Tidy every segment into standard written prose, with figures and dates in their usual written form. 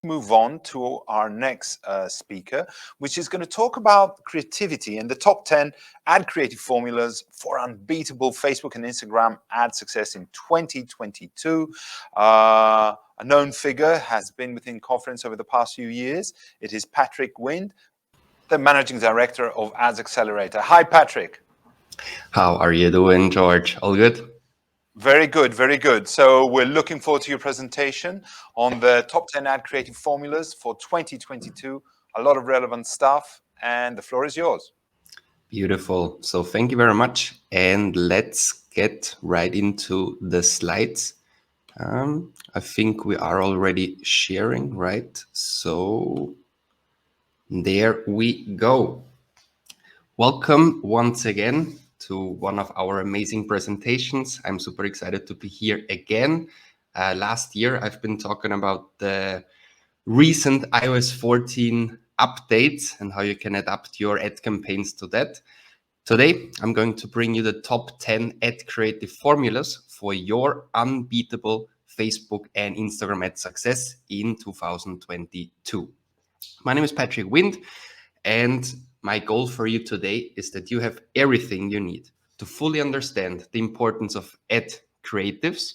Move on to our next speaker, which is going to talk about creativity and the top 10 ad creative formulas for unbeatable Facebook and Instagram ad success in 2022. A known figure has been within Conference over the past few years. It is Patrick Wind, the Managing Director of Ads Accelerator. Hi, Patrick. How are you doing, George? All good? Very good, very good. So we're looking forward to your presentation on the top 10 ad creative formulas for 2022. A lot of relevant stuff, and the floor is yours. Beautiful. So thank you very much. And let's get right into the slides. I think we are already sharing, right? So there we go. Welcome once again to one of our amazing presentations. I'm super excited to be here again. Last year, I've been talking about the recent iOS 14 updates and how you can adapt your ad campaigns to that. Today, I'm going to bring you the top 10 ad creative formulas for your unbeatable Facebook and Instagram ad success in 2022. My name is Patrick Wind, and my goal for you today is that you have everything you need to fully understand the importance of ad creatives.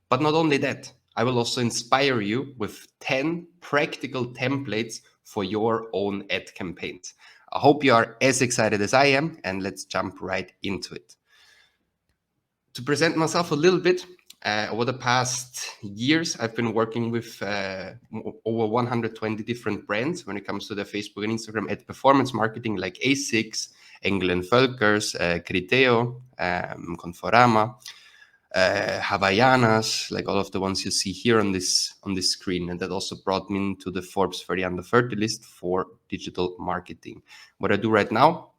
But not only that, I will also inspire you with 10 practical templates for your own ad campaigns. I hope you are as excited as I am, and let's jump right into it. To present myself a little bit, over the past years, I've been working with over 120 different brands when it comes to the Facebook and Instagram ad performance marketing, like A6, Engel & Völkers, Criteo, Conforama, Havaianas, like all of the ones you see here on this screen. And that also brought me into the Forbes30u30 list for digital marketing. What I do right now,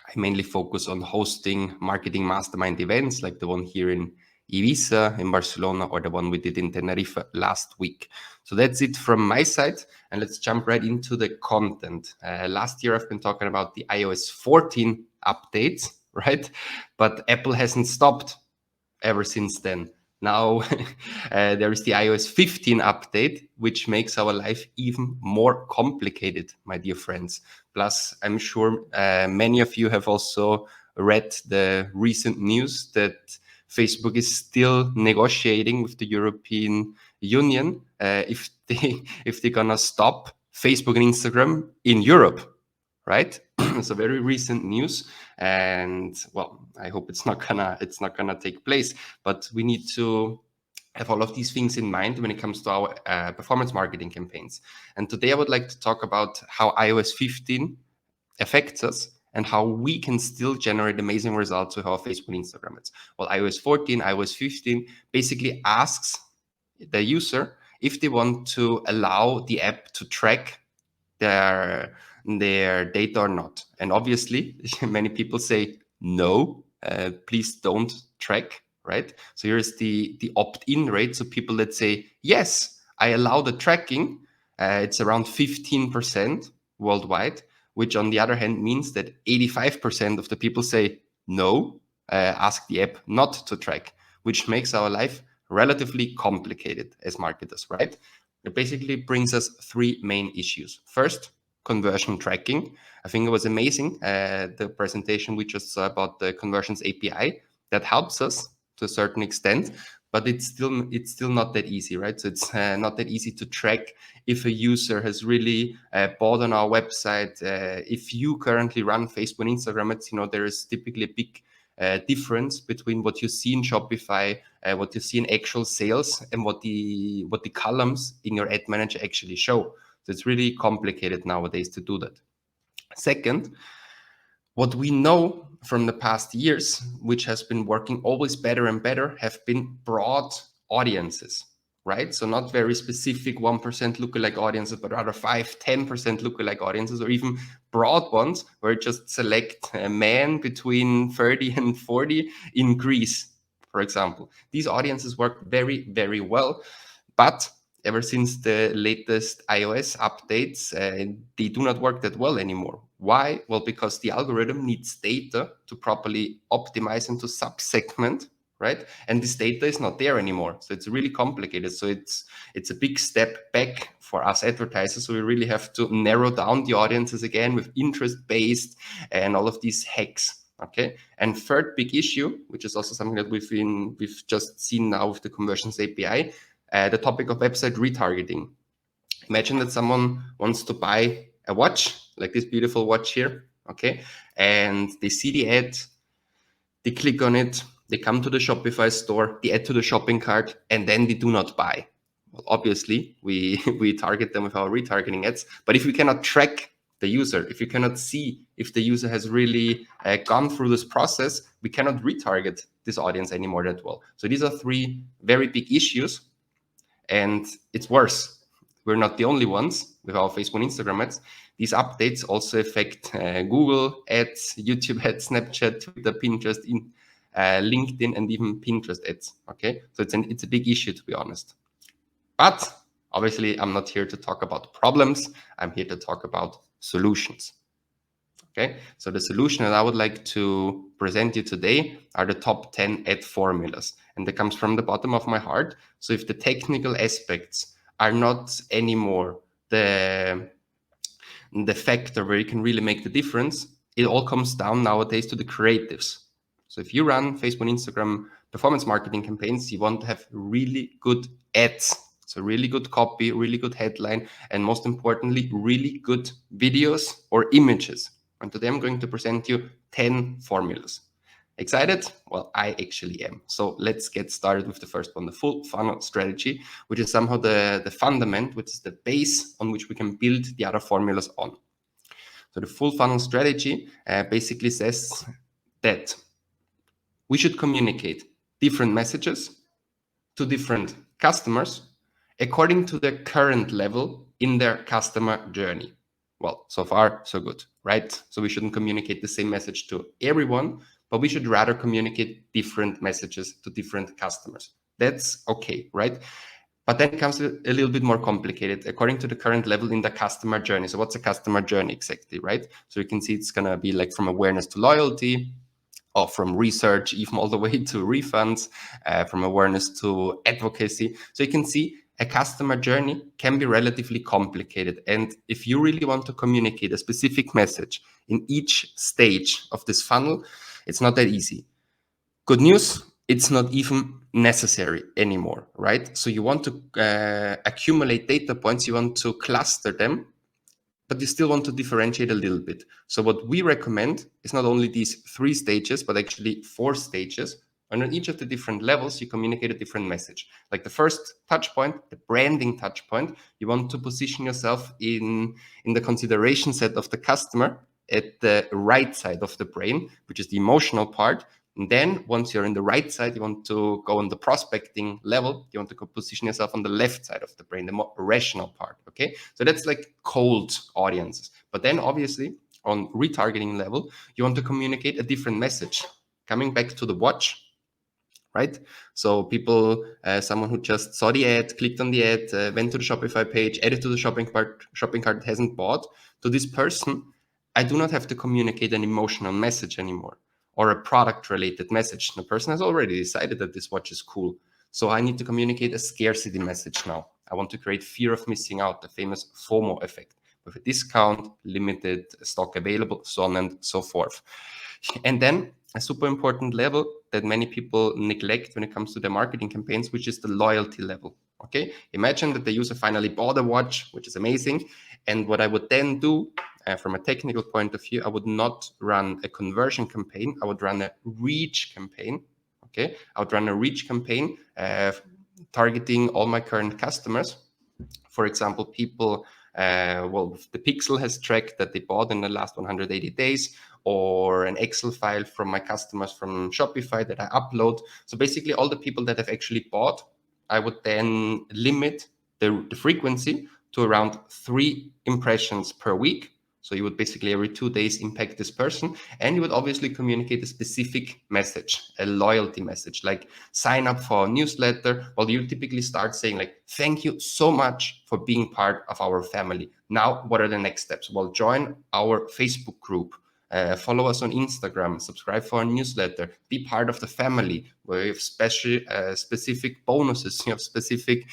I mainly focus on hosting marketing mastermind events like the one here in Ibiza, in Barcelona, or the one we did in Tenerife last week. So that's it from my side. And let's jump right into the content. Last year, I've been talking about the iOS 14 updates, right? But Apple hasn't stopped ever since then. Now there is the iOS 15 update, which makes our life even more complicated, my dear friends. Plus, I'm sure many of you have also read the recent news that Facebook is still negotiating with the European Union if they're gonna stop Facebook and Instagram in Europe, right? So very recent news, and well, I hope it's not gonna take place. But we need to have all of these things in mind when it comes to our performance marketing campaigns. And today I would like to talk about how iOS 15 affects us and how we can still generate amazing results with our Facebook and Instagram ads. Well, iOS 14, iOS 15 basically asks the user if they want to allow the app to track their data or not. And obviously, many people say, no, please don't track, right? So here's the opt-in rate. So people that say, yes, I allow the tracking, it's around 15% worldwide, which on the other hand means that 85% of the people say, no, ask the app not to track, which makes our life relatively complicated as marketers, right? It basically brings us three main issues. First, conversion tracking. I think it was amazing, the presentation we just saw about the conversions API. That helps us to a certain extent, but it's still not that easy, right? So it's not that easy to track if a user has really bought on our website. If you currently run Facebook and Instagram ads, there is typically a big difference between what you see in Shopify, what you see in actual sales, and what the columns in your ad manager actually show. So it's really complicated nowadays to do that. Second, what we know from the past years, which has been working always better and better, have been broad audiences, right? So not very specific 1% lookalike audiences, but rather 5-10% lookalike audiences, or even broad ones where you just select a man between 30 and 40 in Greece, for example. These audiences work very, very well, but ever since the latest iOS updates, they do not work that well anymore. Why? Well, because the algorithm needs data to properly optimize and to sub-segment, right? And this data is not there anymore. So it's really complicated. So it's a big step back for us advertisers. So we really have to narrow down the audiences again with interest-based and all of these hacks. Okay. And third big issue, which is also something that we've just seen now with the Conversions API, the topic of website retargeting. Imagine that someone wants to buy a watch, like this beautiful watch here, okay? And they see the ad, they click on it, they come to the Shopify store, they add to the shopping cart, and then they do not buy. Well, obviously, we target them with our retargeting ads, but if we cannot track the user, if you cannot see if the user has really gone through this process, we cannot retarget this audience anymore that well. So these are three very big issues, and it's worse. We're not the only ones with our Facebook and Instagram ads. These updates also affect Google ads, YouTube ads, Snapchat, Twitter, Pinterest, LinkedIn, and even Pinterest ads. Okay, so it's a big issue, to be honest. But obviously, I'm not here to talk about problems. I'm here to talk about solutions. Okay, so the solution that I would like to present you today are the top 10 ad formulas. And that comes from the bottom of my heart. So if the technical aspects are not anymore the factor where you can really make the difference, it all comes down nowadays to the creatives. So if you run Facebook and Instagram performance marketing campaigns, you want to have really good ads. So really good copy, really good headline, and most importantly, really good videos or images. And today I'm going to present you 10 formulas. Excited? Well, I actually am. So let's get started with the first one, the full funnel strategy, which is somehow the fundament, which is the base on which we can build the other formulas on. So the full funnel strategy basically says that we should communicate different messages to different customers according to their current level in their customer journey. Well, so far, so good, right? So we shouldn't communicate the same message to everyone, but we should rather communicate different messages to different customers. That's okay, right? But then it comes a little bit more complicated according to the current level in the customer journey. So what's a customer journey exactly, right? So you can see it's going to be like from awareness to loyalty, or from research, even all the way to refunds, from awareness to advocacy. So you can see a customer journey can be relatively complicated. And if you really want to communicate a specific message in each stage of this funnel, it's not that easy. Good news, it's not even necessary anymore, right? So you want to accumulate data points, you want to cluster them, but you still want to differentiate a little bit. So what we recommend is not only these 3 stages, but actually 4 stages. And on each of the different levels, you communicate a different message. Like the first touch point, the branding touch point, you want to position yourself in the consideration set of the customer at the right side of the brain, which is the emotional part. And then once you're in the right side, you want to go on the prospecting level. You want to position yourself on the left side of the brain, the more rational part. Okay. So that's like cold audiences. But then obviously on retargeting level, you want to communicate a different message. Coming back to the watch, right? So people, someone who just saw the ad, clicked on the ad, went to the Shopify page, added to the shopping cart, hasn't bought. To this person, I do not have to communicate an emotional message anymore or a product-related message. The person has already decided that this watch is cool. So I need to communicate a scarcity message now. I want to create fear of missing out, the famous FOMO effect, with a discount, limited stock available, so on and so forth. And then a super important level that many people neglect when it comes to their marketing campaigns, which is the loyalty level. Okay, imagine that the user finally bought a watch, which is amazing. And what I would then do from a technical point of view, I would not run a conversion campaign. I would run a reach campaign. Okay, I would run a reach campaign targeting all my current customers. For example, people, the Pixel has tracked that they bought in the last 180 days, or an Excel file from my customers from Shopify that I upload. So basically all the people that have actually bought, I would then limit the frequency to around 3 impressions per week. So you would basically every 2 days impact this person, and you would obviously communicate a specific message, a loyalty message, like sign up for a newsletter. Well, you typically start saying like, thank you so much for being part of our family. Now, what are the next steps? Well, join our Facebook group. Follow us on Instagram, subscribe for our newsletter, be part of the family where you have specific bonuses, you have specific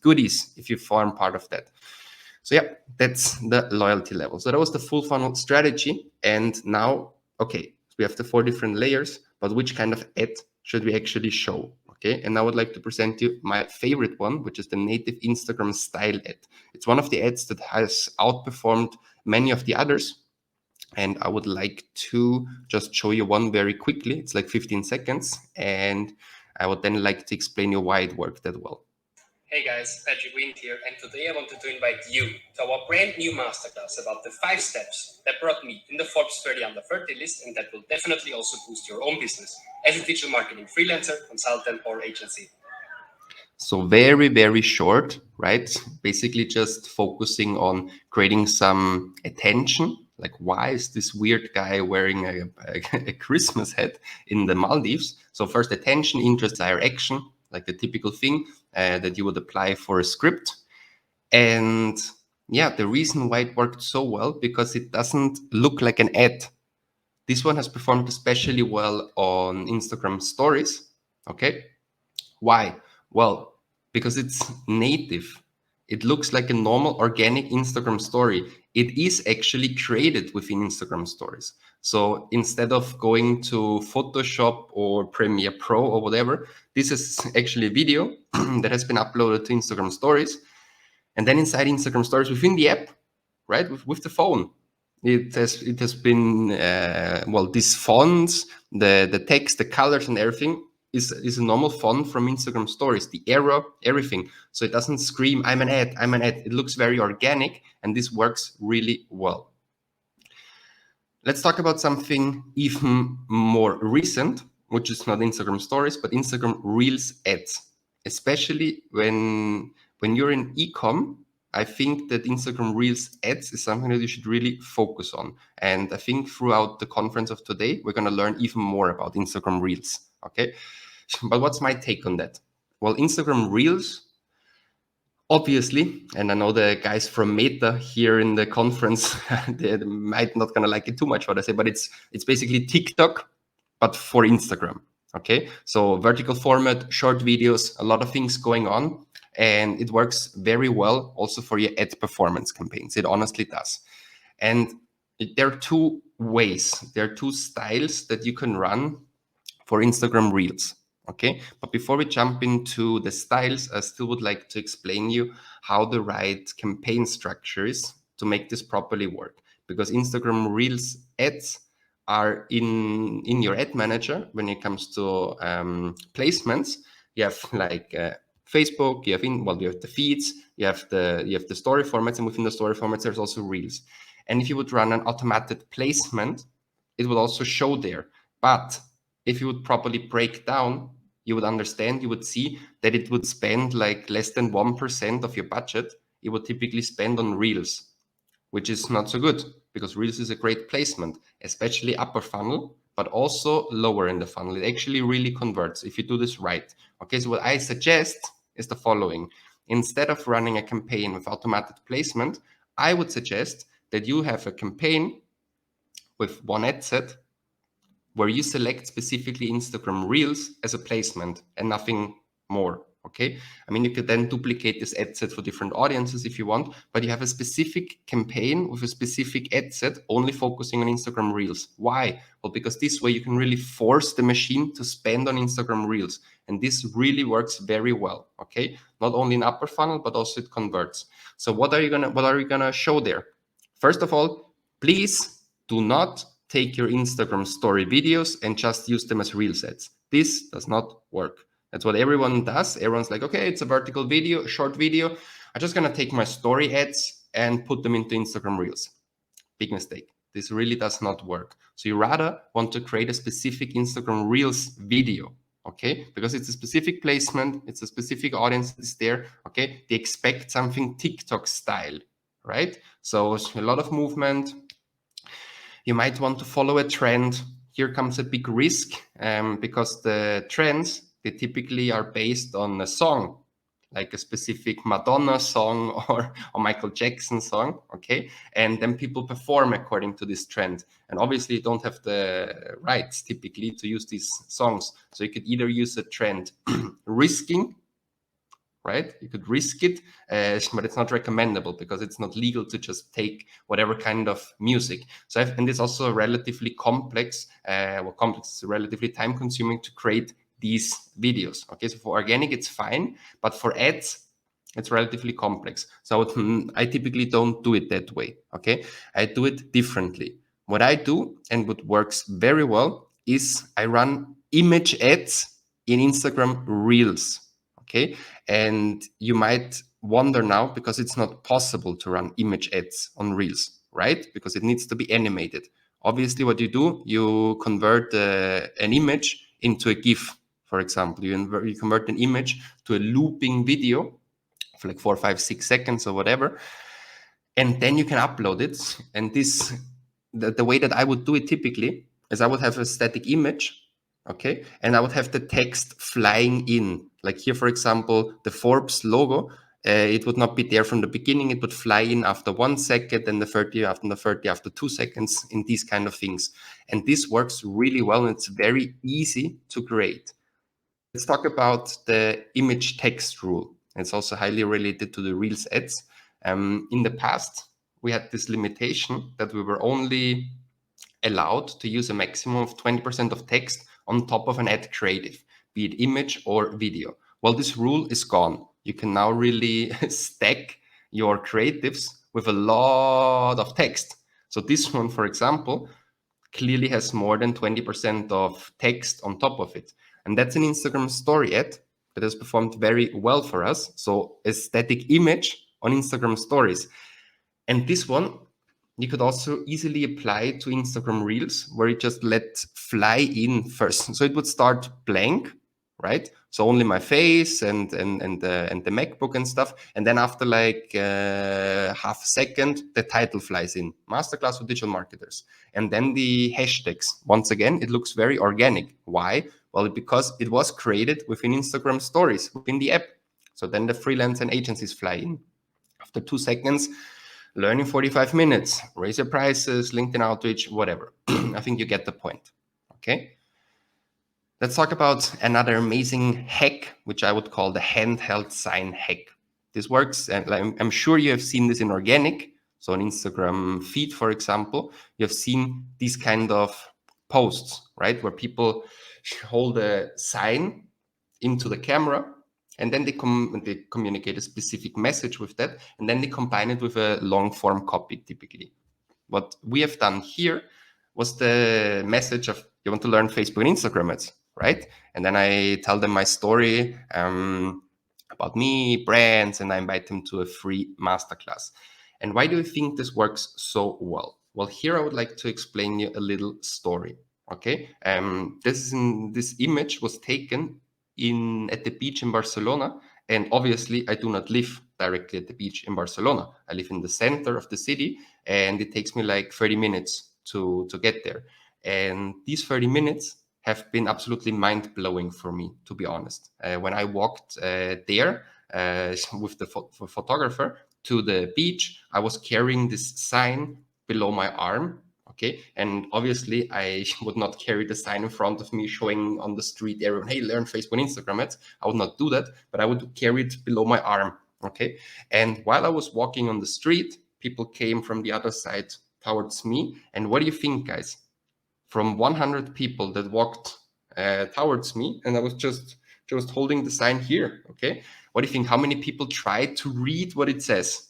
goodies if you form part of that. So yeah, that's the loyalty level. So that was the full funnel strategy. And now, okay, we have the 4 different layers, but which kind of ad should we actually show? Okay, and I would like to present you my favorite one, which is the native Instagram style ad. It's one of the ads that has outperformed many of the others. And I would like to just show you one very quickly. It's like 15 seconds. And I would then like to explain you why it worked that well. Hey guys, Patrick Wind here, and today I wanted to invite you to our brand new masterclass about the 5 steps that brought me in the Forbes 30 under 30 list, and that will definitely also boost your own business as a digital marketing freelancer, consultant, or agency. So very, very short, right? Basically just focusing on creating some attention. Like, why is this weird guy wearing a Christmas hat in the Maldives? So first, attention, interest, desire, action, like the typical thing that you would apply for a script. And yeah, the reason why it worked so well, because it doesn't look like an ad. This one has performed especially well on Instagram stories. Okay. Why? Well, because it's native. It looks like a normal organic Instagram story. It is actually created within Instagram stories. So instead of going to Photoshop or Premiere Pro or whatever, this is actually a video that has been uploaded to Instagram stories. And then inside Instagram stories within the app, right, with the phone, it has been, these fonts, the text, the colors and everything is a normal font from Instagram stories, the arrow, everything. So it doesn't scream, I'm an ad. It looks very organic, and this works really well. Let's talk about something even more recent, which is not Instagram stories, but Instagram Reels ads. Especially when you're in e-com, I think that Instagram Reels ads is something that you should really focus on. And I think throughout the conference of today, we're going to learn even more about Instagram Reels. Okay. But what's my take on that? Well, Instagram Reels, obviously, and I know the guys from Meta here in the conference, they might not gonna like it too much what I say, but it's basically TikTok, but for Instagram. Okay, so vertical format, short videos, a lot of things going on, and it works very well also for your ad performance campaigns. It honestly does. And there are 2 ways, there are 2 styles that you can run for Instagram Reels. Okay, but before we jump into the styles, I still would like to explain you how the right campaign structure is to make this properly work. Because Instagram Reels ads are in your ad manager when it comes to placements. You have like Facebook, you have the feeds, you have the story formats, and within the story formats there's also Reels. And if you would run an automated placement, it will also show there. But if you would properly break down, you would understand, you would see that it would spend like less than 1% of your budget. It would typically spend on Reels, which is not so good because Reels is a great placement, especially upper funnel, but also lower in the funnel. It actually really converts if you do this right. Okay, so what I suggest is the following. Instead of running a campaign with automated placement, I would suggest that you have a campaign with one ad set where you select specifically Instagram Reels as a placement and nothing more. Okay, I mean, you could then duplicate this ad set for different audiences if you want, but you have a specific campaign with a specific ad set only focusing on Instagram Reels. Why? Well, because this way you can really force the machine to spend on Instagram Reels, and this really works very well. Okay, not only in upper funnel, but also it converts. So what are you gonna show there? First of all, please do not take your Instagram story videos and just use them as reel sets. This does not work. That's what everyone does. Everyone's like, okay, it's a vertical video, a short video. I'm just gonna take my story ads and put them into Instagram Reels. Big mistake. This really does not work. So you rather want to create a specific Instagram Reels video, okay? Because it's a specific placement, it's a specific audience that's there, okay? They expect something TikTok style, right? So a lot of movement. You might want to follow a trend. Here comes a big risk because the trends, they typically are based on a song. like a specific Madonna song or Michael Jackson song, okay? And then people perform according to this trend. And obviously you don't have the rights typically to use these songs. So you could either use a trend risking, right? You could risk it, but it's not recommendable because it's not legal to just take whatever kind of music. So, and it's also relatively complex, relatively time consuming to create these videos. Okay, so for organic, it's fine, but for ads, it's relatively complex. So I typically don't do it that way. Okay, I do it differently. What I do and what works very well is I run image ads in Instagram Reels. Okay, and you might wonder now, because it's not possible to run image ads on Reels, right? Because it needs to be animated. Obviously, what you do, you convert an image into a GIF, for example. You convert an image to a looping video for like 4, 5, 6 seconds or whatever, and then you can upload it. And this, the way that I would do it typically is I would have a static image, okay, and I would have the text flying in. Like here, for example, the Forbes logo, it would not be there from the beginning. It would fly in after 1 second, and the 30 after 2 seconds, in these kind of things. And this works really well, and it's very easy to create. Let's talk about the image text rule. It's also highly related to the Reels ads. In the past, we had this limitation that we were only allowed to use a maximum of 20% of text on top of an ad creative, be it image or video. Well, this rule is gone. You can now really stack your creatives with a lot of text. So this one, for example, clearly has more than 20% of text on top of it. And that's an Instagram story ad that has performed very well for us. So a static image on Instagram stories. And this one, you could also easily apply to Instagram Reels, where you just let fly in first. So it would start blank, right? So only my face and the MacBook and stuff. And then after like half a second, the title flies in, Masterclass for Digital Marketers. And then the hashtags. Once again, it looks very organic. Why? Well, because it was created within Instagram Stories, within the app. So then the freelance and agencies fly in. After 2 seconds, learning 45 minutes, raise your prices, LinkedIn outreach, whatever. I think you get the point. Okay. Let's talk about another amazing hack, which I would call the handheld sign hack. This works, and I'm sure you have seen this in organic. So on Instagram feed, for example, you have seen these kind of posts, right? Where people hold a sign into the camera, and then they communicate a specific message with that, and then they combine it with a long form copy typically. What we have done here was the message of, you want to learn Facebook and Instagram ads, right? And then I tell them my story about me, brands, and I invite them to a free masterclass. And why do you think this works so well? Well, here I would like to explain you a little story. Okay, this image was taken at the beach in Barcelona, and obviously I do not live directly at the beach in Barcelona. I live in the center of the city, and it takes me like 30 minutes to get there. And these 30 minutes have been absolutely mind-blowing for me, to be honest. When I walked there with the photographer to the beach, I was carrying this sign below my arm. Okay, and obviously I would not carry the sign in front of me showing on the street everyone, hey, learn Facebook and Instagram ads. I would not do that, but I would carry it below my arm. Okay, and while I was walking on the street, people came from the other side towards me. And what do you think, guys? From 100 people that walked towards me, and I was just holding the sign here. Okay, what do you think? How many people tried to read what it says?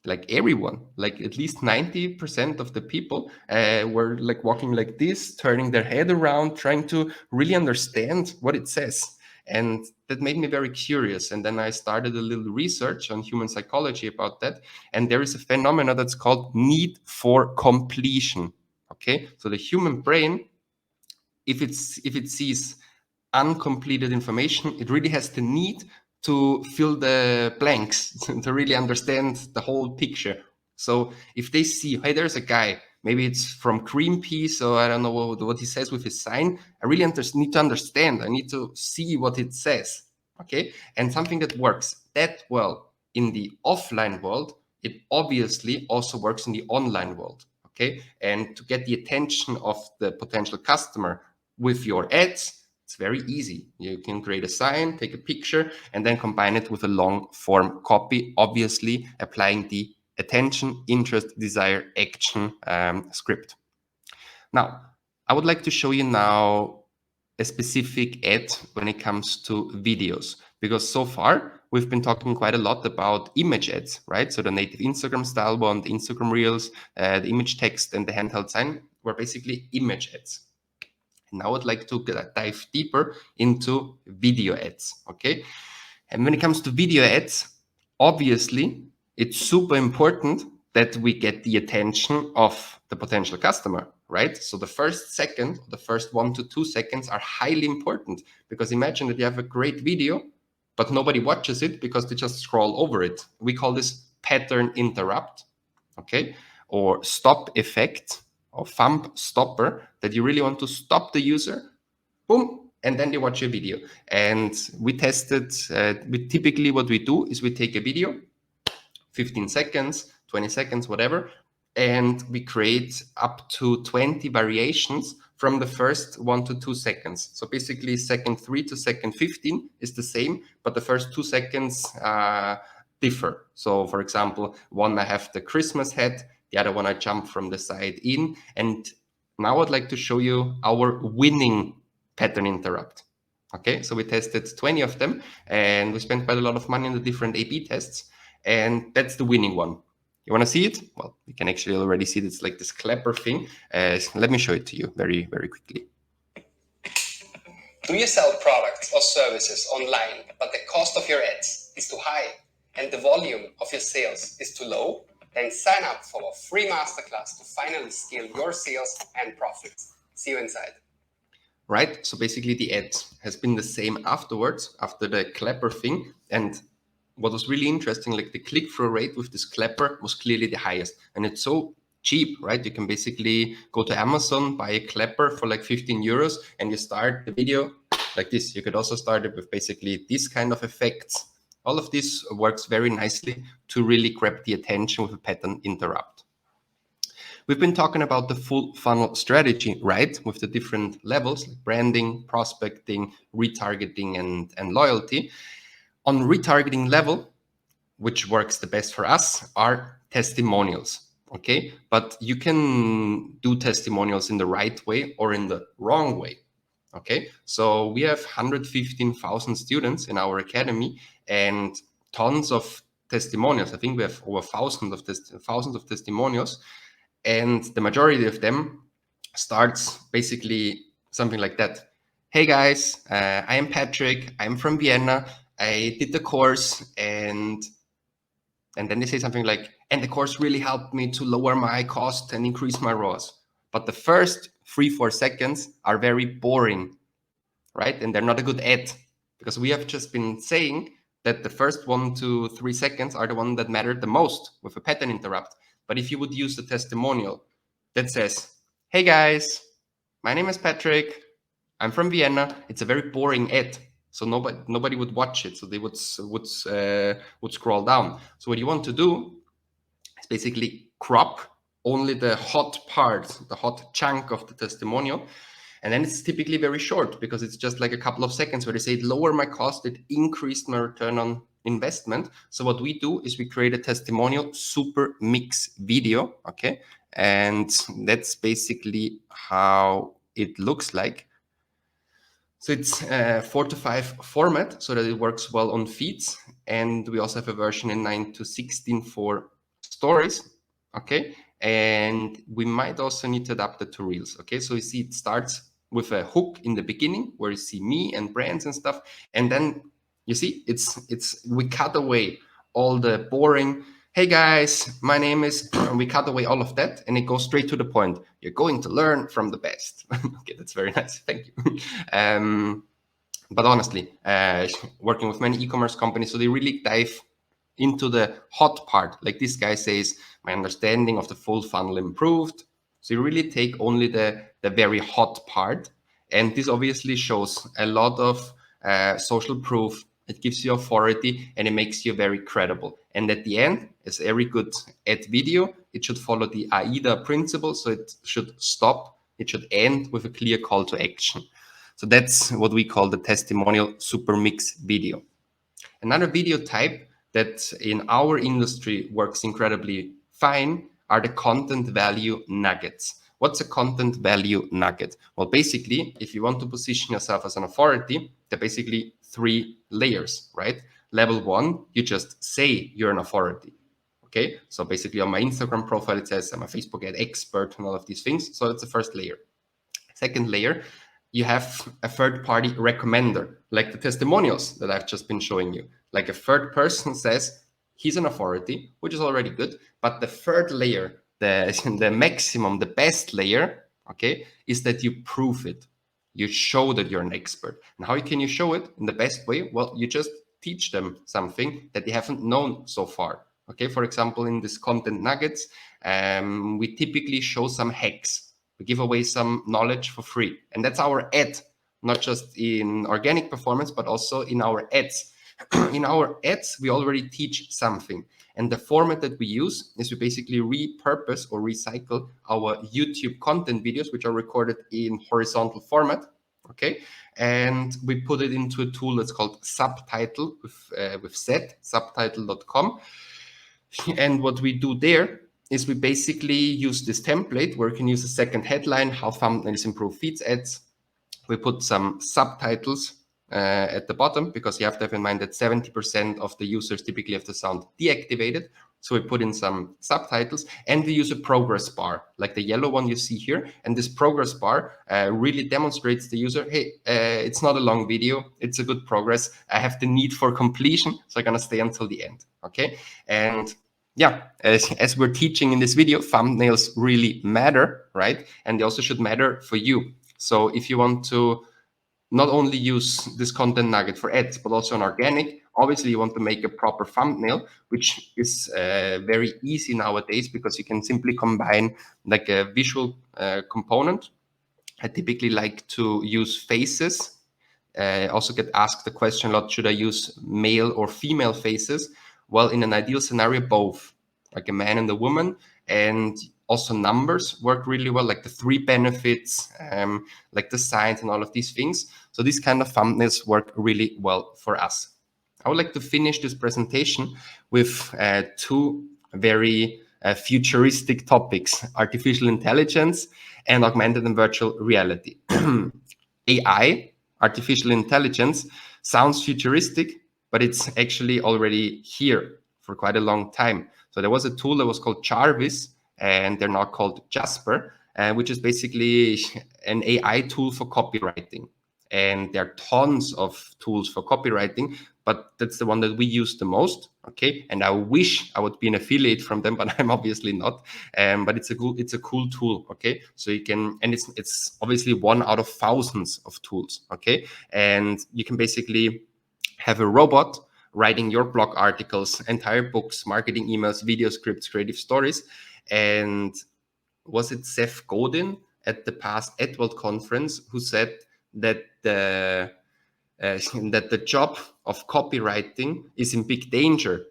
Like everyone, like at least 90% of the people were like walking like this, turning their head around, trying to really understand what it says. And that made me very curious. And then I started a little research on human psychology about that. And there is a phenomenon that's called need for completion. Okay, so the human brain, if it sees uncompleted information, it really has the need to fill the blanks to really understand the whole picture. So if they see, hey, there's a guy, maybe it's from Greenpeace, or I don't know what he says with his sign, I really need to understand. I need to see what it says. Okay, and something that works that well in the offline world, it obviously also works in the online world. Okay, and to get the attention of the potential customer with your ads, it's very easy. You can create a sign, take a picture, and then combine it with a long form copy, obviously applying the attention, interest, desire, action script. Now, I would like to show you now a specific ad when it comes to videos, because so far we've been talking quite a lot about image ads, right? So the native Instagram style one, the Instagram Reels, the image text, and the handheld sign were basically image ads. Now I'd like to dive deeper into video ads, okay? And when it comes to video ads, obviously it's super important that we get the attention of the potential customer, right? So the first second, the first 1 to 2 seconds are highly important, because imagine that you have a great video, but nobody watches it because they just scroll over it. We call this pattern interrupt, okay? Or stop effect, or thumb stopper, that you really want to stop the user, boom, and then they watch your video. And we tested, typically what we do is we take a video, 15 seconds, 20 seconds, whatever, and we create up to 20 variations from the first 1 to 2 seconds. So basically second 3 to second 15 is the same, but the first 2 seconds differ. So for example, one I have the Christmas hat, the other one I jump from the side in. And now I'd like to show you our winning pattern interrupt. Okay, so we tested 20 of them, and we spent quite a lot of money on the different A/B tests, and that's the winning one. You want to see it? Well, you can actually already see it. It's like this clapper thing. Let me show it to you very, very quickly. Do you sell products or services online, but the cost of your ads is too high and the volume of your sales is too low? Then sign up for a free masterclass to finally scale your sales and profits. See you inside. Right, so basically the ad has been the same afterwards, after the clapper thing. And what was really interesting, like the click-through rate with this clapper was clearly the highest. And it's so cheap, right? You can basically go to Amazon, buy a clapper for like 15 euros, and you start the video like this. You could also start it with basically this kind of effects. All of this works very nicely to really grab the attention with a pattern interrupt. We've been talking about the full funnel strategy, right? With the different levels, like branding, prospecting, retargeting, and loyalty. On retargeting level, which works the best for us, are testimonials, okay? But you can do testimonials in the right way or in the wrong way, okay? So we have 115,000 students in our academy and tons of testimonials. I think we have over thousands of testimonials. And the majority of them starts basically something like that. Hey guys, I am Patrick. I'm from Vienna. I did the course, and then they say something like, and the course really helped me to lower my cost and increase my ROAS. But the first 3-4 seconds are very boring, right? And they're not a good ad, because we have just been saying that the first 1 to 3 seconds are the one that mattered the most with a pattern interrupt. But if you would use the testimonial that says, hey guys, my name is Patrick, I'm from Vienna, it's a very boring ad. So nobody would watch it. So they would scroll down. So what you want to do is basically crop only the hot part, the hot chunk of the testimonial. And then it's typically very short, because it's just like a couple of seconds where they say, it lowered my cost, it increased my return on investment. So what we do is we create a testimonial Supermix video, okay? And that's basically how it looks like. So it's 4:5 format, so that it works well on feeds. And we also have a version in 9:16 for stories, okay? And we might also need to adapt it to Reels, okay? So you see it starts with a hook in the beginning where you see me and brands and stuff. And then you see we cut away all the boring, hey guys, my name is, we cut away all of that, and it goes straight to the point. You're going to learn from the best. Okay, that's very nice. Thank you. But honestly, working with many e-commerce companies, so they really dive into the hot part. Like this guy says, my understanding of the full funnel improved. So you really take only the very hot part. And this obviously shows a lot of social proof, it gives you authority, and it makes you very credible. And at the end, as every good ad video, it should follow the AIDA principle. So it should stop, it should end with a clear call to action. So that's what we call the testimonial supermix video. Another video type that in our industry works incredibly fine are the content value nuggets. What's a content value nugget? Well, basically, if you want to position yourself as an authority, there are basically 3 layers, right? Level 1, you just say you're an authority. Okay, so basically on my Instagram profile, it says I'm a Facebook ad expert and all of these things. So that's the first layer. Second layer, you have a third-party recommender, like the testimonials that I've just been showing you. Like a third person says he's an authority, which is already good. But the third layer, the maximum, the best layer, okay, is that you prove it. You show that you're an expert. And how can you show it in the best way? Well, you just teach them something that they haven't known so far. Okay, for example, in this content nuggets, we typically show some hacks. We give away some knowledge for free. And that's our ad, not just in organic performance, but also in our ads. In our ads, we already teach something. And the format that we use is we basically repurpose or recycle our YouTube content videos, which are recorded in horizontal format. Okay. And we put it into a tool that's called Subtitle with subtitle.com. And what we do there is we basically use this template where you can use a second headline, how thumbnails improve feeds ads. We put some subtitles at the bottom because you have to have in mind that 70% of the users typically have the sound deactivated. So we put in some subtitles and we use a progress bar like the yellow one you see here. And this progress bar really demonstrates the user, hey, it's not a long video. It's a good progress. I have the need for completion. So I'm going to stay until the end. Okay. And yeah, as we're teaching in this video, thumbnails really matter, right? And they also should matter for you. So if you want to not only use this content nugget for ads, but also on organic, obviously you want to make a proper thumbnail, which is very easy nowadays because you can simply combine like a visual component. I typically like to use faces. I also get asked the question a lot, should I use male or female faces? Well, in an ideal scenario, both, like a man and a woman, and also numbers work really well, like the 3 benefits, like the signs and all of these things. So these kind of thumbnails work really well for us. I would like to finish this presentation with 2 very futuristic topics, artificial intelligence and augmented and virtual reality. AI, artificial intelligence, sounds futuristic, but it's actually already here for quite a long time. So there was a tool that was called Jarvis, and they're now called Jasper, which is basically an AI tool for copywriting. And there are tons of tools for copywriting, but that's the one that we use the most. Okay, and I wish I would be an affiliate from them, but I'm obviously not. But it's a cool tool. Okay, so you can, and it's obviously one out of thousands of tools. Okay, and you can basically have a robot writing your blog articles, entire books, marketing emails, video scripts, creative stories. And was it Seth Godin at the past AdWorld conference who said that the job of copywriting is in big danger?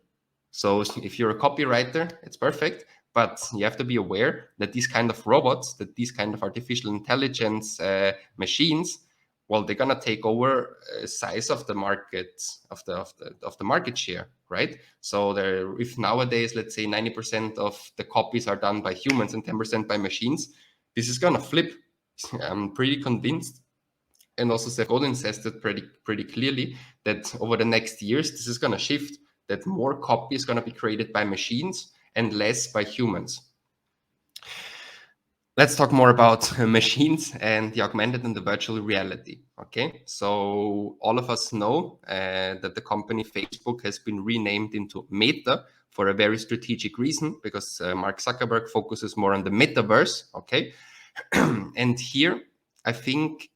So if you're a copywriter, it's perfect, but you have to be aware that these kind of robots, that these kind of artificial intelligence machines, well, they're gonna take over size of the market, of the market share, right? So if nowadays, let's say 90% of the copies are done by humans and 10% by machines, this is gonna flip. I'm pretty convinced. And also Seth Godin says that pretty clearly that over the next years, this is gonna shift, that more copy is gonna be created by machines and less by humans. Let's talk more about machines and the augmented and the virtual reality. Okay, so all of us know that the company Facebook has been renamed into Meta for a very strategic reason, because Mark Zuckerberg focuses more on the metaverse. Okay, and here I think,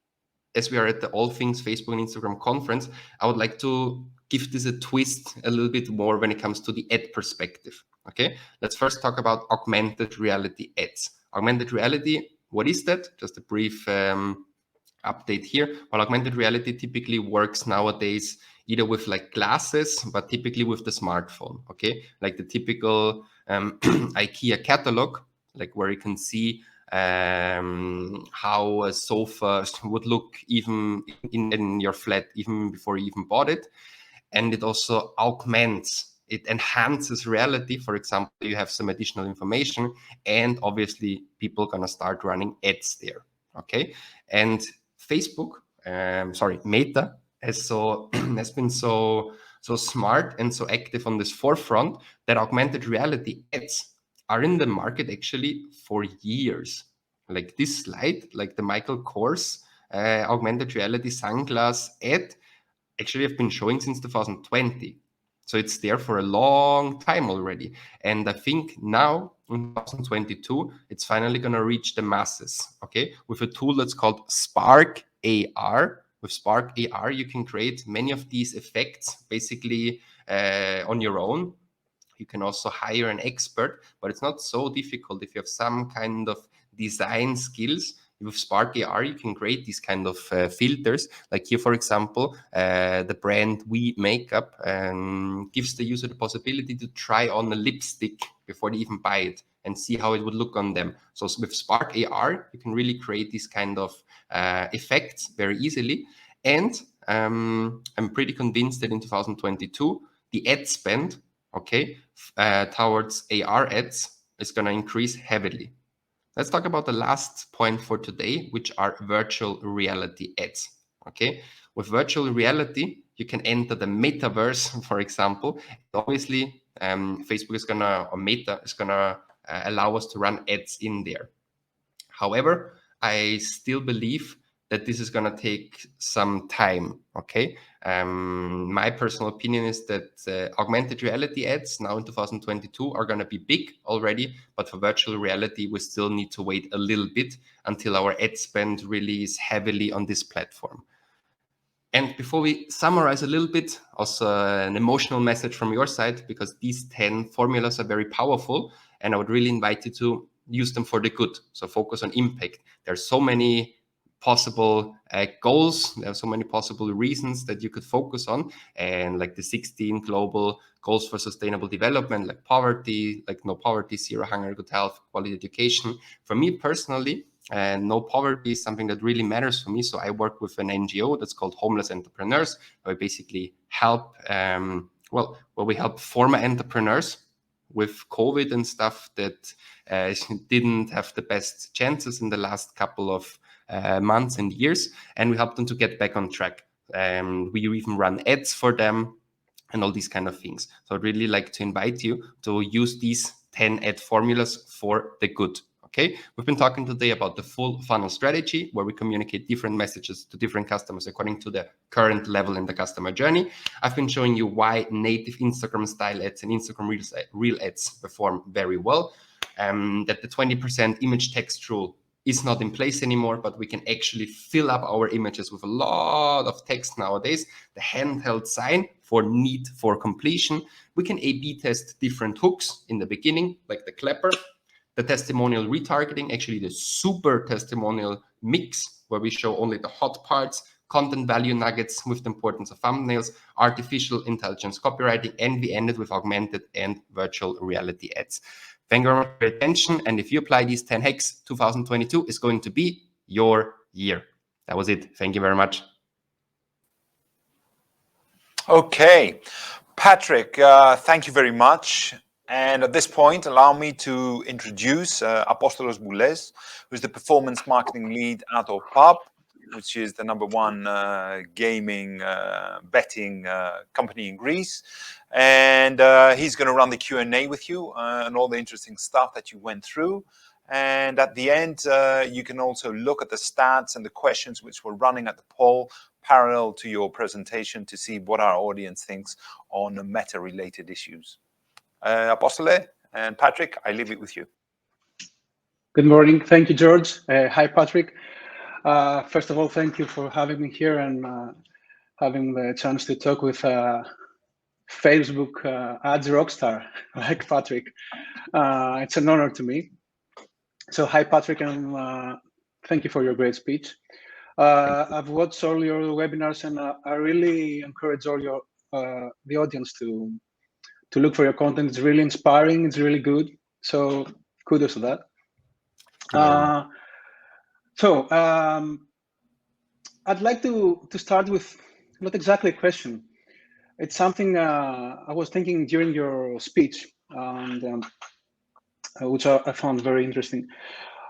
as we are at the AllThings Facebook and Instagram conference, I would like to give this a twist a little bit more when it comes to the ad perspective. Okay, let's first talk about augmented reality ads. Augmented reality, what is that? Just a brief update here. Well, augmented reality typically works nowadays either with like glasses, but typically with the smartphone, okay? Like the typical IKEA catalog, like where you can see how a sofa would look even in your flat, even before you even bought it. And it also augments, it enhances reality. For example, you have some additional information, and obviously people gonna start running ads there, okay? And Facebook, Meta has been so smart and so active on this forefront that augmented reality ads are in the market actually for years. Like this slide, like the Michael Kors augmented reality sunglass ad, actually have been showing since 2020. So it's there for a long time already. And I think now in 2022, it's finally going to reach the masses, okay? With a tool that's called Spark AR. With Spark AR, you can create many of these effects basically on your own. You can also hire an expert, but it's not so difficult if you have some kind of design skills. With Spark AR, you can create these kind of filters. Like here, for example, the brand We Makeup gives the user the possibility to try on a lipstick before they even buy it and see how it would look on them. So with Spark AR, you can really create these kind of effects very easily. And I'm pretty convinced that in 2022, the ad spend, okay, towards AR ads is going to increase heavily. Let's talk about the last point for today, which are virtual reality ads. Okay, with virtual reality, you can enter the metaverse, for example. Obviously, Facebook is gonna, or Meta is gonna allow us to run ads in there. However, I still believe that this is going to take some time, okay? My personal opinion is that augmented reality ads now in 2022 are going to be big already, but for virtual reality, we still need to wait a little bit until our ad spend really is heavily on this platform. And before we summarize a little bit, also an emotional message from your side, because these 10 formulas are very powerful, and I would really invite you to use them for the good. So focus on impact. There's so many possible goals. There are so many possible reasons that you could focus on, and like the 16 global goals for sustainable development, like poverty, like no poverty, zero hunger, good health, quality education. For me personally, and no poverty is something that really matters for me. So I work with an NGO that's called Homeless Entrepreneurs, where we basically help, where we help former entrepreneurs with COVID and stuff that didn't have the best chances in the last couple of months and years, and we help them to get back on track. We even run ads for them and all these kind of things. So I'd really like to invite you to use these 10 ad formulas for the good. Okay, we've been talking today about the full funnel strategy, where we communicate different messages to different customers according to the current level in the customer journey. I've been showing you why native Instagram style ads and Instagram reel ads perform very well. That the 20% image text rule is not in place anymore, but we can actually fill up our images with a lot of text nowadays. The handheld sign for need for completion. We can A/B test different hooks in the beginning, like the clapper. The testimonial retargeting, actually the super testimonial mix, where we show only the hot parts, content value nuggets with the importance of thumbnails, artificial intelligence copywriting, and we ended with augmented and virtual reality ads. Thank you very much for your attention. And if you apply these 10 hacks, 2022 is going to be your year. That was it. Thank you very much. Okay, Patrick, thank you very much. And at this point, allow me to introduce Apostolos Boules, who's the performance marketing lead at Pub, which is the #1 gaming betting company in Greece. And he's going to run the Q&A with you and all the interesting stuff that you went through. And at the end, you can also look at the stats and the questions which were running at the poll parallel to your presentation to see what our audience thinks on meta-related issues. Apostole and Patrick, I leave it with you. Good morning. Thank you, George. Hi, Patrick. First of all, thank you for having me here and having the chance to talk with Facebook ads rockstar like Patrick. It's an honor to me. So hi, Patrick, and thank you for your great speech. I've watched all your webinars, and I really encourage all your the audience to look for your content. It's really inspiring. It's really good. So kudos to that. I'd like to start with not exactly a question. It's something I was thinking during your speech, and which I found very interesting.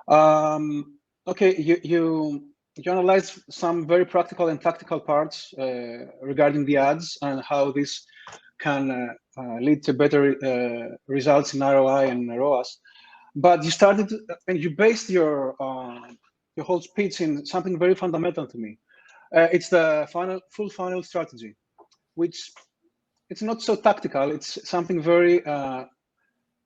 Okay, you analyzed some very practical and tactical parts regarding the ads and how this can lead to better results in ROI and ROAS. But you started and you based your whole speech in something very fundamental to me. It's the full funnel strategy, which it's not so tactical. It's something very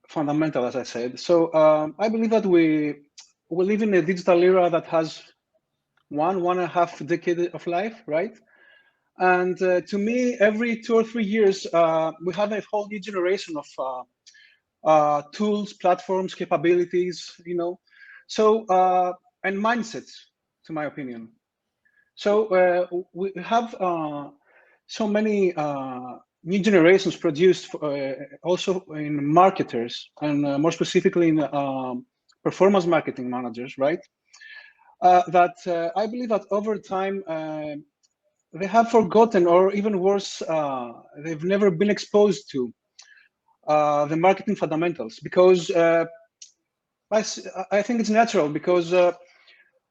fundamental, as I said. So I believe that we live in a digital era that has one and a half decade of life, right? And to me, every 2 or 3 years, we have a whole new generation of tools, platforms, capabilities, you know, so and mindsets, to my opinion. So we have so many new generations produced also in marketers and more specifically in performance marketing managers, right? That I believe that over time they have forgotten, or even worse, they've never been exposed to the marketing fundamentals, because I think it's natural, because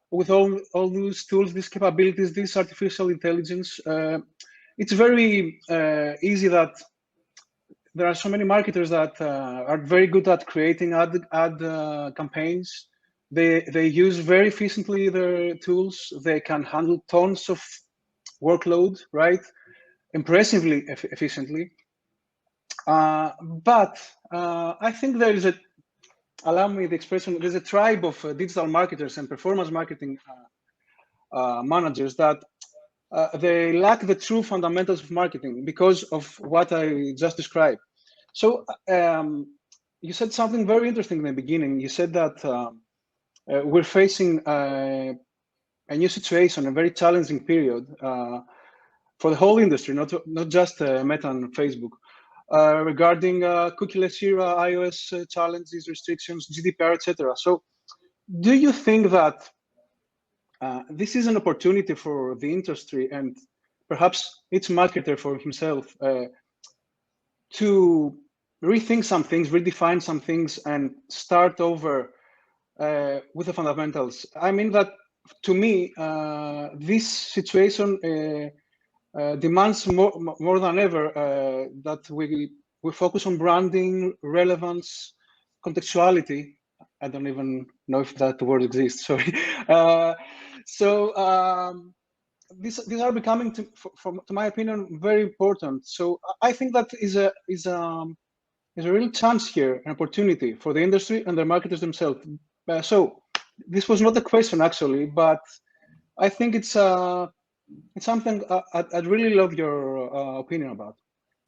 with all these tools, these capabilities, this artificial intelligence, it's very easy that there are so many marketers that are very good at creating ad campaigns. They use very efficiently their tools. They can handle tons of workload, right? Impressively efficiently. But I think there is a, allow me the expression, there's a tribe of digital marketers and performance marketing managers that they lack the true fundamentals of marketing because of what I just described. So you said something very interesting in the beginning. You said that we're facing a new situation, a very challenging period for the whole industry, not just Meta and Facebook, regarding cookieless era, iOS challenges, restrictions, GDPR, etc. So do you think that this is an opportunity for the industry and perhaps each marketer for himself to rethink some things, redefine some things, and start over with the fundamentals? I mean that, to me, this situation demands more than ever that we focus on branding, relevance, contextuality. I don't even know if that word exists. Sorry. These are becoming, to my opinion, very important. So I think that is a real chance here, an opportunity for the industry and the marketers themselves. So this was not a question actually, but I think it's something I'd really love your opinion about.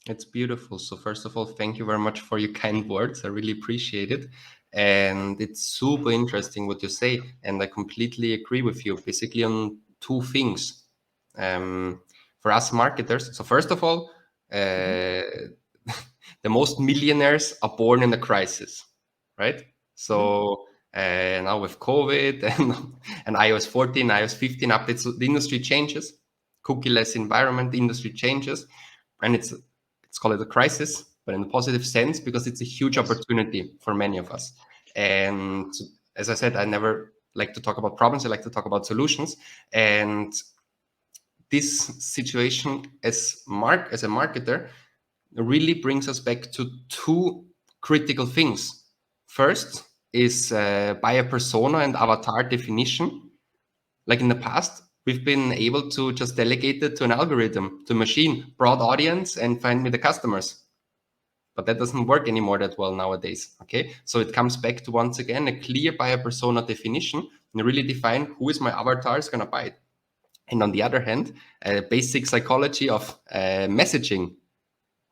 It's beautiful. So first of all, thank you very much for your kind words. I really appreciate it. And it's super interesting what you say. And I completely agree with you, basically on two things. For us marketers, so first of all, the most millionaires are born in a crisis, right? So now with COVID and iOS 14, iOS 15 updates, so the industry changes, cookieless environment, the industry changes, and let's call it a crisis, but in a positive sense, because it's a huge opportunity for many of us. And as I said, I never like to talk about problems. I like to talk about solutions. And this situation as a marketer really brings us back to two critical things. First is buyer persona and avatar definition. Like in the past, we've been able to just delegate it to an algorithm, to a machine, broad audience, and find me the customers. But that doesn't work anymore that well nowadays. Okay, so it comes back to, once again, a clear buyer persona definition and really define who is my avatar is going to buy it. And on the other hand, basic psychology of messaging,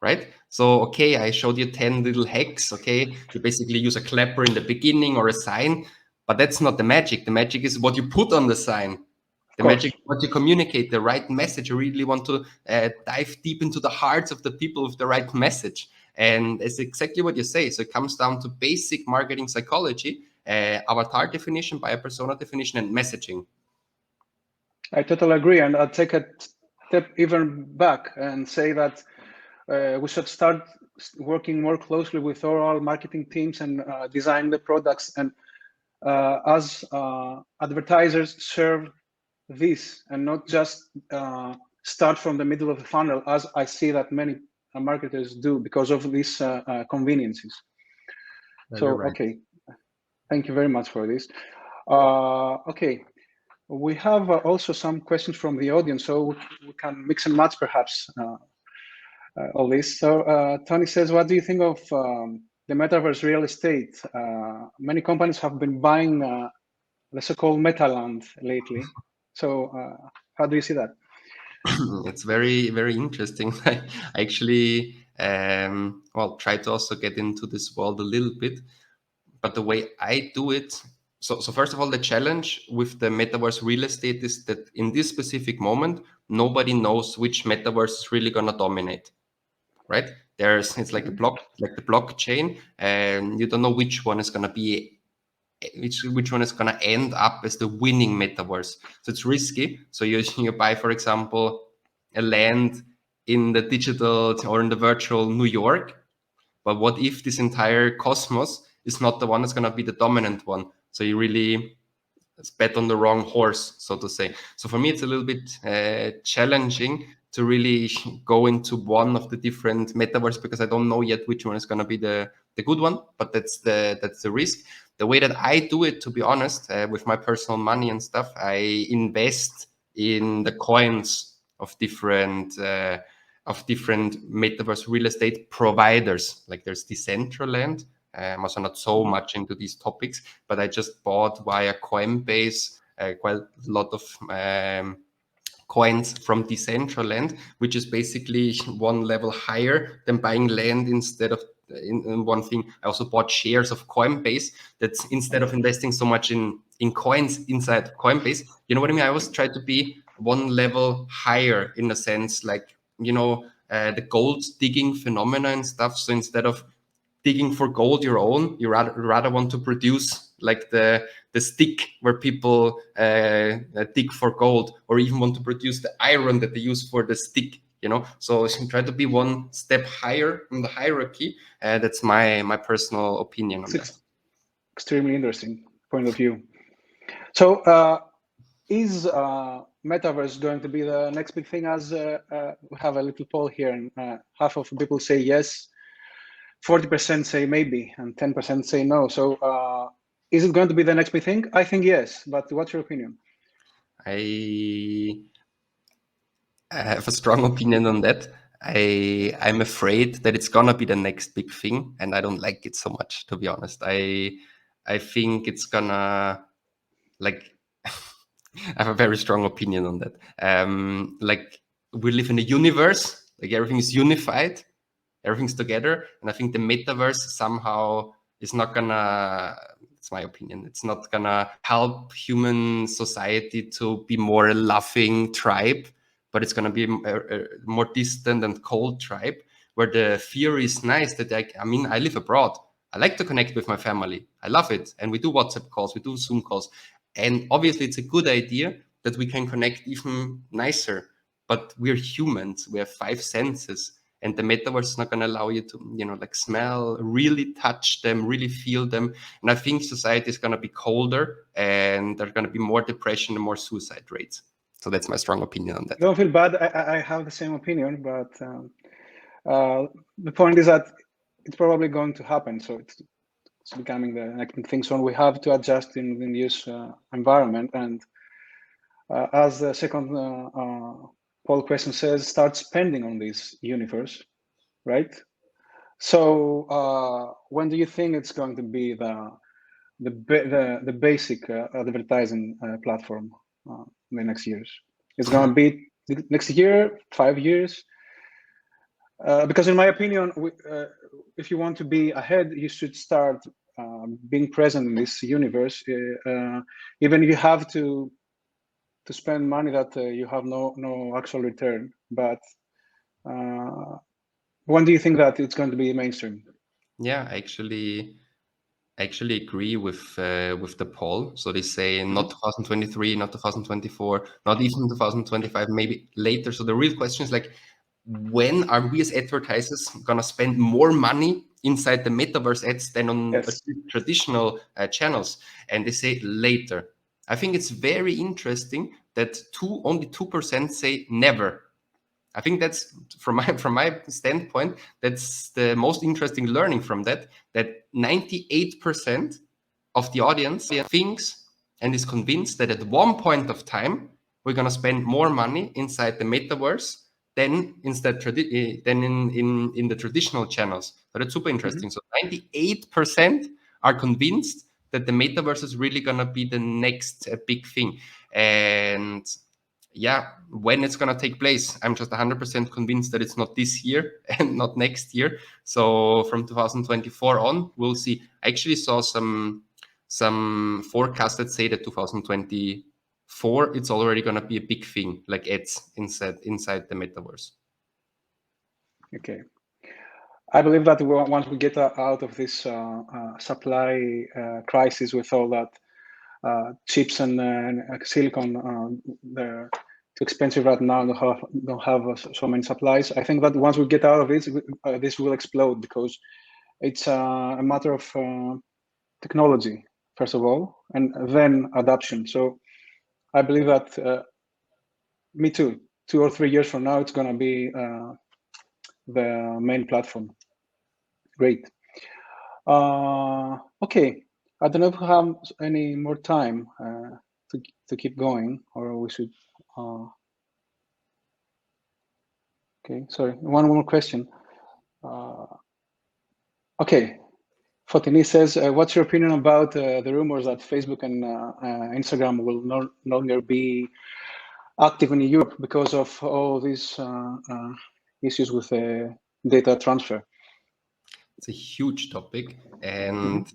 right? So, okay, I showed you 10 little hacks. Okay, you basically use a clapper in the beginning or a sign, but that's not the magic. The magic is what you put on the sign. The magic, what you communicate, the right message. You really want to dive deep into the hearts of the people with the right message. And it's exactly what you say. So it comes down to basic marketing psychology, avatar definition, buyer persona definition, and messaging. I totally agree. And I'll take a step even back and say that we should start working more closely with our marketing teams and design the products. And as advertisers serve this and not just start from the middle of the funnel, as I see that many marketers do because of these conveniences. So, right. okay, thank you very much for this. Okay, we have also some questions from the audience, so we can mix and match perhaps all this. So Tony says, what do you think of the metaverse real estate? Many companies have been buying the so-called meta land lately. So how do you see that? It's very, very interesting. I actually, try to also get into this world a little bit, but the way I do it, so first of all, the challenge with the metaverse real estate is that in this specific moment, nobody knows which metaverse is really gonna dominate, right? It's like like the blockchain, and you don't know which one is gonna be which one is going to end up as the winning metaverse. So it's risky. So you buy, for example, a land in the digital or in the virtual New York, but what if this entire cosmos is not the one that's going to be the dominant one? So you really bet on the wrong horse, so to say. So for me, it's a little bit challenging to really go into one of the different metaverse because I don't know yet which one is going to be the good one, but that's the risk. The way that I do it, to be honest, with my personal money and stuff, I invest in the coins of different metaverse real estate providers. Like there's Decentraland. I'm also not so much into these topics, but I just bought via Coinbase quite a lot of coins from Decentraland, which is basically one level higher than buying land instead of in one thing. I also bought shares of Coinbase. That's instead of investing so much in coins inside Coinbase, you know what I mean? I always try to be one level higher in a sense, like, the gold digging phenomena and stuff. So instead of digging for gold your own, you rather want to produce like the stick where people dig for gold, or even want to produce the iron that they use for the stick, so try to be one step higher in the hierarchy. That's my personal opinion on that. Extremely interesting point of view. So is metaverse going to be the next big thing? As we have a little poll here, and half of people say yes, 40% say maybe, and 10% say no. So is it going to be the next big thing? I think yes, but what's your opinion? I have a strong opinion on that. I'm afraid that it's gonna be the next big thing, and I don't like it so much, to be honest. I think it's gonna, like, I have a very strong opinion on that. Like, we live in a universe, like everything is unified, everything's together, and I think the metaverse somehow is not gonna, it's my opinion, it's not gonna help human society to be more a loving tribe, but it's gonna be a more distant and cold tribe, where the fear is nice that I live abroad. I like to connect with my family. I love it. And we do WhatsApp calls, we do Zoom calls. And obviously it's a good idea that we can connect even nicer, but we're humans, we have 5 senses. And the metaverse is not going to allow you to, like, smell, really touch them, really feel them. And I think society is going to be colder, and there's going to be more depression and more suicide rates. So that's my strong opinion on that. Don't feel bad. I have the same opinion, but the point is that it's probably going to happen. So it's becoming the next thing. So we have to adjust in the news environment. And as the second poll question says, start spending on this universe, right? So when do you think it's going to be the basic advertising platform in the next years? It's going to be next year, 5 years? Because in my opinion, if you want to be ahead, you should start being present in this universe. Even if you have to to spend money that you have no actual return. But when do you think that it's going to be mainstream? Yeah, I actually agree with the poll. So they say not 2023, not 2024, not even 2025, maybe later. So the real question is like, when are we as advertisers gonna spend more money inside the metaverse ads than on Yes. traditional channels? And they say later. I think it's very interesting that only 2% say never. I think that's from my standpoint, that's the most interesting learning from that 98% of the audience thinks and is convinced that at one point of time we're going to spend more money inside the metaverse than in the traditional channels. So that's super interesting. So 98% are convinced that the metaverse is really going to be the next big thing. And yeah, when it's going to take place, I'm just 100% convinced that it's not this year and not next year. So from 2024 on, we'll see. I actually saw some forecasts that say that 2024, it's already going to be a big thing, like ads inside the metaverse. Okay. I believe that once we get out of this supply crisis with all that chips and silicon, they're too expensive right now. Don't have so many supplies. I think that once we get out of this, this will explode, because it's a matter of technology first of all, and then adoption. So I believe that me too. 2 or 3 years from now, it's going to be the main platform. Great. Okay. I don't know if we have any more time to keep going, or we should. Okay, sorry. One more question. Okay. Fotini says, what's your opinion about the rumors that Facebook and Instagram will no longer be active in Europe because of all these issues with data transfer? It's a huge topic. And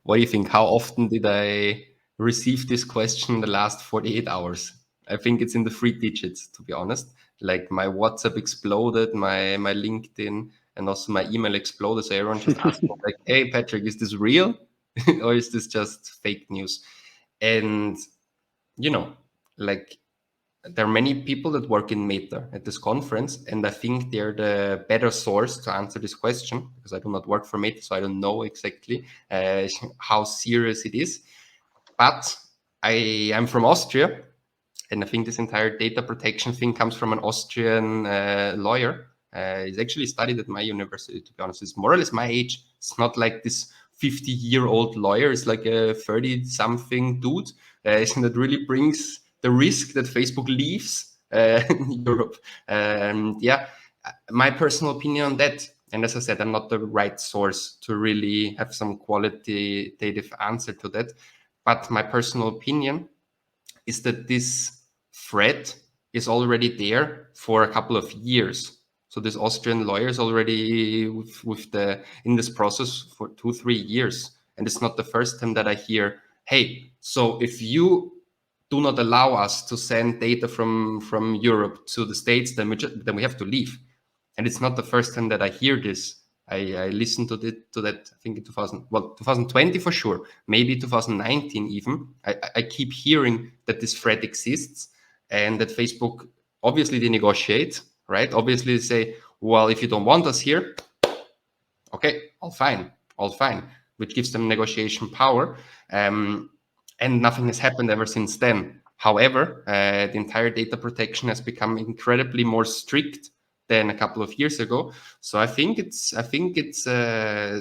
what do you think? How often did I receive this question in the last 48 hours? I think it's in the 3 digits, to be honest. Like my WhatsApp exploded, my LinkedIn, and also my email exploded. So everyone just asked me, like, hey, Patrick, is this real? Or is this just fake news? And, you know, like, there are many people that work in Meta at this conference, and I think they're the better source to answer this question, because I do not work for Meta, so I don't know exactly how serious it is. But I am from Austria, and I think this entire data protection thing comes from an Austrian lawyer. He's actually studied at my university, to be honest. He's more or less my age. It's not like this 50-year-old lawyer. It's like a 30-something dude that really brings the risk that Facebook leaves Europe. Yeah, my personal opinion on that, and as I said, I'm not the right source to really have some qualitative answer to that. But my personal opinion is that this threat is already there for a couple of years. So this Austrian lawyer is already in this process for 2-3 years. And it's not the first time that I hear, hey, so if you do not allow us to send data from Europe to the States, then we have to leave. And it's not the first time that I hear this. I listened to that, I think in 2020 for sure, maybe 2019 even. I keep hearing that this threat exists, and that Facebook, obviously they negotiate, right? Obviously they say, well, if you don't want us here, okay, all fine, which gives them negotiation power. And nothing has happened ever since then. However, the entire data protection has become incredibly more strict than a couple of years ago. So I think it's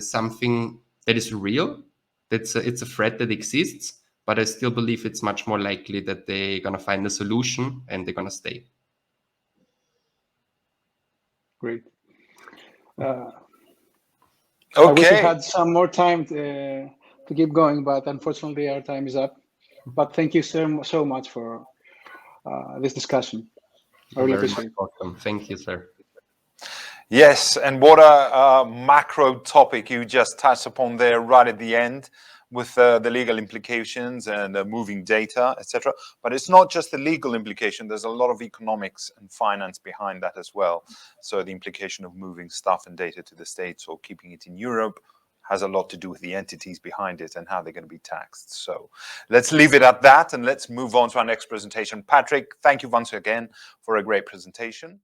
something that is real. It's a threat that exists, but I still believe it's much more likely that they're gonna find a solution and they're gonna stay. Great. Okay. I wish we had some more time to keep going, but unfortunately our time is up. But thank you so much for this discussion. I really appreciate it. Welcome. Thank you, sir. Yes, and what a macro topic you just touched upon there right at the end. with the legal implications and moving data, etc. But it's not just the legal implication. There's a lot of economics and finance behind that as well. So the implication of moving stuff and data to the States or keeping it in Europe has a lot to do with the entities behind it and how they're going to be taxed. So let's leave it at that and let's move on to our next presentation. Patrick, thank you once again for a great presentation.